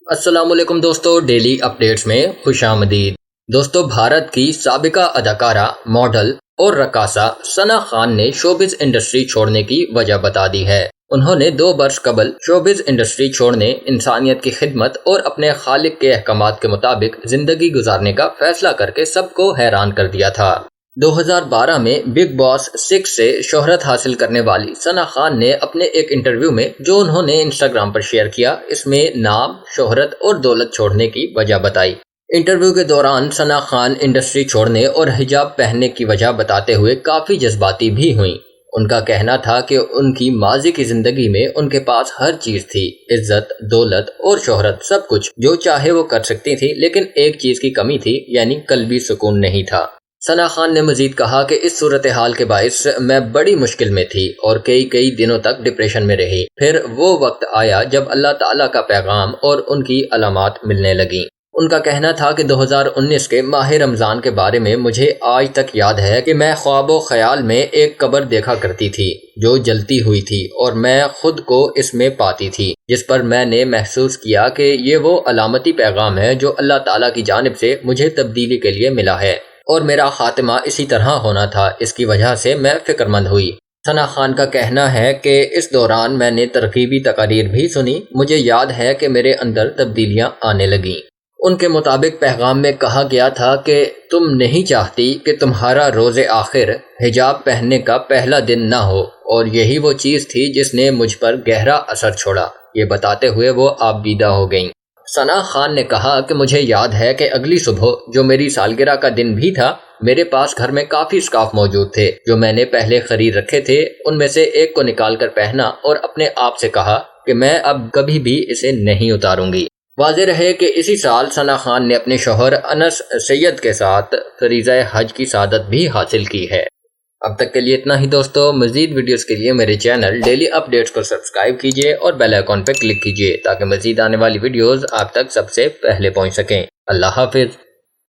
السلام علیکم دوستو، ڈیلی اپڈیٹس میں خوش آمدید۔ دوستو، بھارت کی سابقہ اداکارہ، ماڈل اور رقاصہ ثنا خان نے شوبز انڈسٹری چھوڑنے کی وجہ بتا دی ہے۔ انہوں نے 2 برس قبل شوبز انڈسٹری چھوڑنے، انسانیت کی خدمت اور اپنے خالق کے احکامات کے مطابق زندگی گزارنے کا فیصلہ کر کے سب کو حیران کر دیا تھا۔ 2012 میں بگ باس 6 سے شہرت حاصل کرنے والی ثنا خان نے اپنے ایک انٹرویو میں جو انہوں نے انسٹاگرام پر شیئر کیا، اس میں نام، شہرت اور دولت چھوڑنے کی وجہ بتائی۔ انٹرویو کے دوران ثنا خان انڈسٹری چھوڑنے اور حجاب پہننے کی وجہ بتاتے ہوئے کافی جذباتی بھی ہوئیں۔ ان کا کہنا تھا کہ ان کی ماضی کی زندگی میں ان کے پاس ہر چیز تھی، عزت، دولت اور شہرت، سب کچھ جو چاہے وہ کر سکتی تھی، لیکن ایک چیز کی کمی تھی، یعنی قلبی سکون نہیں تھا۔ ثنا خان نے مزید کہا کہ اس صورتحال کے باعث میں بڑی مشکل میں تھی اور کئی دنوں تک ڈپریشن میں رہی۔ پھر وہ وقت آیا جب اللہ تعالیٰ کا پیغام اور ان کی علامات ملنے لگیں۔ ان کا کہنا تھا کہ 2019 کے ماہ رمضان کے بارے میں مجھے آج تک یاد ہے کہ میں خواب و خیال میں ایک قبر دیکھا کرتی تھی جو جلتی ہوئی تھی، اور میں خود کو اس میں پاتی تھی، جس پر میں نے محسوس کیا کہ یہ وہ علامتی پیغام ہے جو اللہ تعالیٰ کی جانب سے مجھے تبدیلی کے لیے ملا ہے، اور میرا خاتمہ اسی طرح ہونا تھا۔ اس کی وجہ سے میں فکر مند ہوئی۔ ثنا خان کا کہنا ہے کہ اس دوران میں نے ترغیبی تقاریر بھی سنی۔ مجھے یاد ہے کہ میرے اندر تبدیلیاں آنے لگیں۔ ان کے مطابق پیغام میں کہا گیا تھا کہ تم نہیں چاہتی کہ تمہارا روز آخر حجاب پہننے کا پہلا دن نہ ہو، اور یہی وہ چیز تھی جس نے مجھ پر گہرا اثر چھوڑا۔ یہ بتاتے ہوئے وہ آبیدہ ہو گئیں۔ ثنا خان نے کہا کہ مجھے یاد ہے کہ اگلی صبح، جو میری سالگرہ کا دن بھی تھا، میرے پاس گھر میں کافی اسکارف موجود تھے جو میں نے پہلے خرید رکھے تھے۔ ان میں سے ایک کو نکال کر پہنا اور اپنے آپ سے کہا کہ میں اب کبھی بھی اسے نہیں اتاروں گی۔ واضح رہے کہ اسی سال ثنا خان نے اپنے شوہر انس سید کے ساتھ فریضہ حج کی سعادت بھی حاصل کی ہے۔ اب تک کے لیے اتنا ہی دوستو۔ مزید ویڈیوز کے لیے میرے چینل ڈیلی اپڈیٹس کو سبسکرائب کیجیے اور بیل آئیکن پر کلک کیجیے تاکہ مزید آنے والی ویڈیوز آپ تک سب سے پہلے پہنچ سکیں۔ اللہ حافظ۔